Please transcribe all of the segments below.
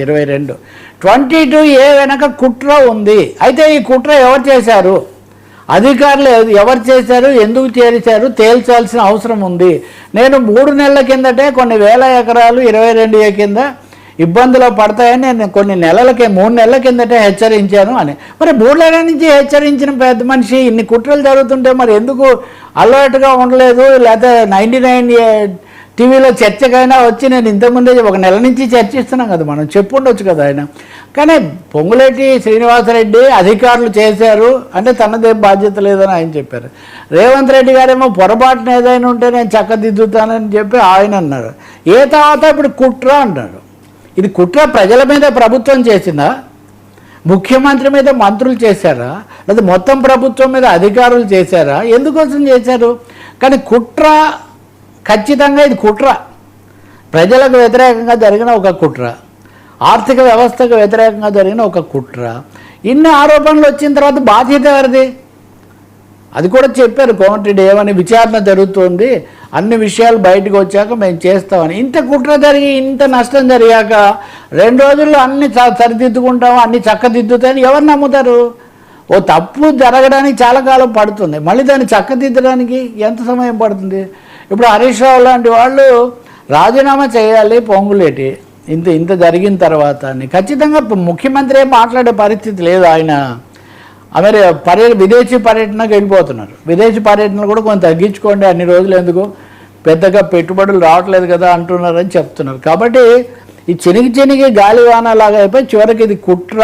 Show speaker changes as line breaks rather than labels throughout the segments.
22A వెనక కుట్ర ఉంది. అయితే ఈ కుట్ర ఎవరు చేశారు, అధికారులు ఎవరు చేశారు, ఎందుకు చేశారు తేల్చాల్సిన అవసరం ఉంది. నేను 3 నెలల కిందటే కొన్ని వేల ఎకరాలు 22A కింద ఇబ్బందులు పడతాయని నేను కొన్ని నెలలకే 3 నెలల కిందటే హెచ్చరించాను అని. మరి 3 నెలల నుంచి హెచ్చరించిన పెద్ద మనిషి ఇన్ని కుట్రలు జరుగుతుంటే మరి ఎందుకు అలర్ట్గా ఉండలేదు? లేకపోతే 99 టీవీలో చర్చకైనా వచ్చి నేను ఇంతకుముందే 1 నెల నుంచి చర్చిస్తున్నాం కదా, మనం చెప్పుండొచ్చు కదా ఆయన. కానీ పొంగులేటి శ్రీనివాసరెడ్డి అధికారులు చేశారు అంటే తనదేం బాధ్యత లేదని ఆయన చెప్పారు. రేవంత్ రెడ్డి గారేమో పొరపాటున ఏదైనా ఉంటే నేను చక్కదిద్దుతానని చెప్పి ఆయన అన్నారు. ఏ తర్వాత ఇప్పుడు కుట్ర అంటారు. ఇది కుట్ర ప్రజల మీద ప్రభుత్వం చేసిందా, ముఖ్యమంత్రి మీద మంత్రులు చేశారా, లేదా మొత్తం ప్రభుత్వం మీద అధికారులు చేశారా, ఎందుకోసం చేశారు? కానీ కుట్ర ఖచ్చితంగా ఇది కుట్ర, ప్రజలకు వ్యతిరేకంగా జరిగిన ఒక కుట్ర, ఆర్థిక వ్యవస్థకు వ్యతిరేకంగా జరిగిన ఒక కుట్ర. ఇన్ని ఆరోపణలు వచ్చిన తర్వాత బాధ్యత ఎవరిది? అది కూడా చెప్పారు కోమటిరెడ్డి ఏమని, విచారణ జరుగుతుంది, అన్ని విషయాలు బయటకు వచ్చాక మేము చేస్తామని. ఇంత కుట్ర జరిగి ఇంత నష్టం జరిగాక 2 రోజుల్లో అన్ని సరిదిద్దుకుంటాము, అన్ని చక్కదిద్దుతాయని ఎవరు నమ్ముతారు? ఓ తప్పు జరగడానికి చాలా కాలం పడుతుంది, మళ్ళీ దాన్ని చక్కదిద్దడానికి ఎంత సమయం పడుతుంది? ఇప్పుడు హరీష్ రావు లాంటి వాళ్ళు రాజీనామా చేయాలి పొంగులేటి ఇంత జరిగిన తర్వాత అని. ఖచ్చితంగా ముఖ్యమంత్రి మాట్లాడే పరిస్థితి లేదు. ఆయన విదేశీ పర్యటనకు వెళ్ళిపోతున్నారు. విదేశీ పర్యటనలు కూడా కొంచెం తగ్గించుకోండి, అన్ని రోజులు ఎందుకు, పెద్దగా పెట్టుబడులు రావట్లేదు కదా అంటున్నారని చెప్తున్నారు. కాబట్టి ఈ చినిగి గాలివాన లాగా అయిపోయి చివరికి ఇది కుట్ర,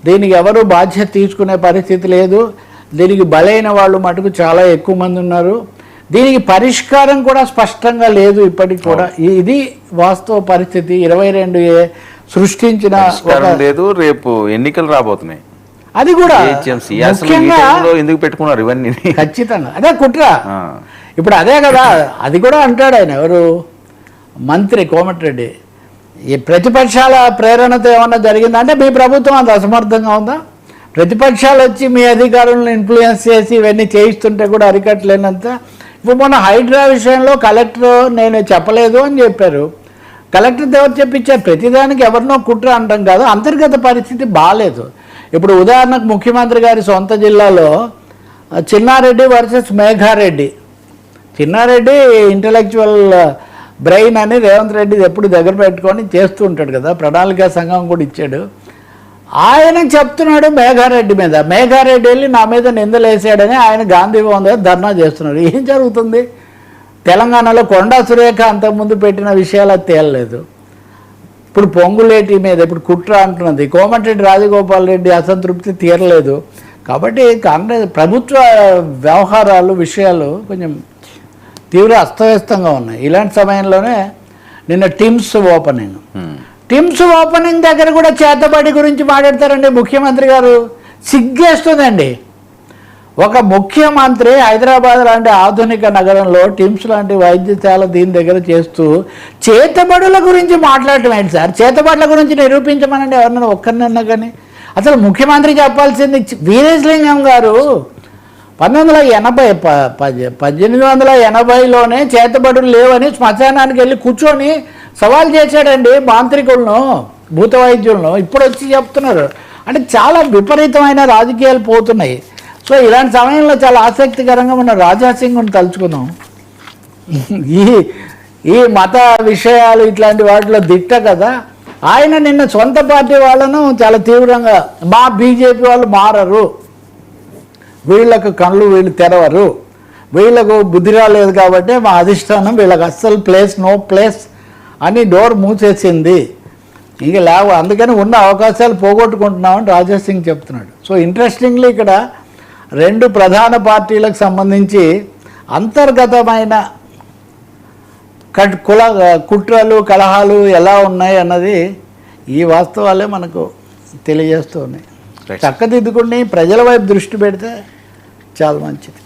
దీనికి ఎవరు బాధ్యత తీసుకునే పరిస్థితి లేదు. దీనికి బలైన వాళ్ళు మటుకు చాలా ఎక్కువ మంది ఉన్నారు. దీనికి పరిష్కారం కూడా స్పష్టంగా లేదు ఇప్పటికి కూడా. ఇది వాస్తవ పరిస్థితి. 22A సృష్టించిన
లేదు. రేపు ఎన్నికలు రాబోతున్నాయి,
అది కూడా
ఎందుకు పెట్టుకున్నారు ఇవన్నీ?
ఖచ్చితంగా అదే కుట్ర. ఇప్పుడు అదే కదా, అది కూడా అంటాడు ఆయన, ఎవరు మంత్రి కోమటిరెడ్డి, ఈ ప్రతిపక్షాల ప్రేరణతో ఏమన్నా జరిగిందా అంటే మీ ప్రభుత్వం అంత అసమర్థంగా ఉందా? ప్రతిపక్షాలు వచ్చి మీ అధికారులను ఇన్ఫ్లుయెన్స్ చేసి ఇవన్నీ చేయిస్తుంటే కూడా అరికట్టలేనంత. ఇప్పుడు మొన్న హైడ్రా విషయంలో కలెక్టర్ నేను చెప్పలేదు అని చెప్పారు. కలెక్టర్ ఎవరు చెప్పించారు? ప్రతిదానికి ఎవరినో కుట్ర అంటాం కాదు, అంతర్గత పరిస్థితి బాగాలేదు. ఇప్పుడు ఉదాహరణకు ముఖ్యమంత్రి గారి సొంత జిల్లాలో Chinna Reddy versus Megha Reddy. Chinna Reddy intellectual brain అని రేవంత్ రెడ్డి ఎప్పుడు దగ్గర పెట్టుకొని చేస్తూ ఉంటాడు కదా, ప్రణాళికా సంఘం కూడా ఇచ్చాడు. ఆయన చెప్తున్నాడు మేఘారెడ్డి మీద, మేఘారెడ్డి వెళ్ళి నా మీద నిందలేసాడని ఆయన గాంధీ భవన్ దగ్గర ధర్నా చేస్తున్నాడు. ఏం జరుగుతుంది? తెలంగాణలో కొండా సురేఖ అంతకుముందు పెట్టిన విషయాలు తేలలేదు. ఇప్పుడు పొంగులేటి మీద ఇప్పుడు కుట్ర అంటున్నది. కోమటిరెడ్డి రాజగోపాల్ రెడ్డి అసంతృప్తి తీరలేదు. కాబట్టి కాంగ్రెస్ ప్రభుత్వ వ్యవహారాలు విషయాలు కొంచెం తీవ్ర అస్తవ్యస్తంగా ఉన్నాయి. ఇలాంటి సమయంలోనే నిన్న టిమ్స్ ఓపెనింగ్ దగ్గర కూడా చేతబడి గురించి మాట్లాడతారండి ముఖ్యమంత్రి గారు. సిగ్గేస్తుందండి. ఒక ముఖ్యమంత్రి హైదరాబాద్ లాంటి ఆధునిక నగరంలో టిమ్స్ లాంటి వైద్యశాల దీని దగ్గర చేస్తూ చేతబడుల గురించి మాట్లాడటం ఏంటి సార్? చేతబడుల గురించి నిరూపించమనండి ఎవరినైనా ఒక్కరినన్నా. కానీ అసలు ముఖ్యమంత్రి చెప్పాల్సింది, వీరేశలింగం గారు 1880లోనే చేతబడులు లేవని శ్మశానానికి వెళ్ళి కూర్చొని సవాల్ చేశాడండి మాంత్రికులను, భూత వైద్యులను. ఇప్పుడు వచ్చి చెప్తున్నారు అంటే చాలా విపరీతమైన రాజకీయాలు పోతున్నాయి. సో ఇలాంటి సమయంలో చాలా ఆసక్తికరంగా మనం రాజాసింగ్ను తలుచుకున్నాం. ఈ మత విషయాలు ఇట్లాంటి వాటిలో దిట్ట కదా ఆయన. నిన్న సొంత పార్టీ వాళ్ళను చాలా తీవ్రంగా, మా బీజేపీ వాళ్ళు మారరు, వీళ్ళకు కళ్ళు వీళ్ళు తెరవరు, వీళ్ళకు బుద్ధి రాలేదు కాబట్టి మా అధిష్టానం వీళ్ళకి అస్సలు నో ప్లేస్ అని డోర్ మూసేసింది, ఇంకా లేవు, అందుకని ఉన్న అవకాశాలు పోగొట్టుకుంటున్నామని రాజాసింగ్ చెప్తున్నాడు. సో ఇంట్రెస్టింగ్లీ ఇక్కడ 2 ప్రధాన పార్టీలకు సంబంధించి అంతర్గతమైన కుట్రలు కలహాలు ఎలా ఉన్నాయి అన్నది ఈ వాస్తవాలే మనకు తెలియజేస్తూ ఉన్నాయి. చక్కదిద్దుకుని ప్రజల వైపు దృష్టి పెడితే చాలా మంచిది.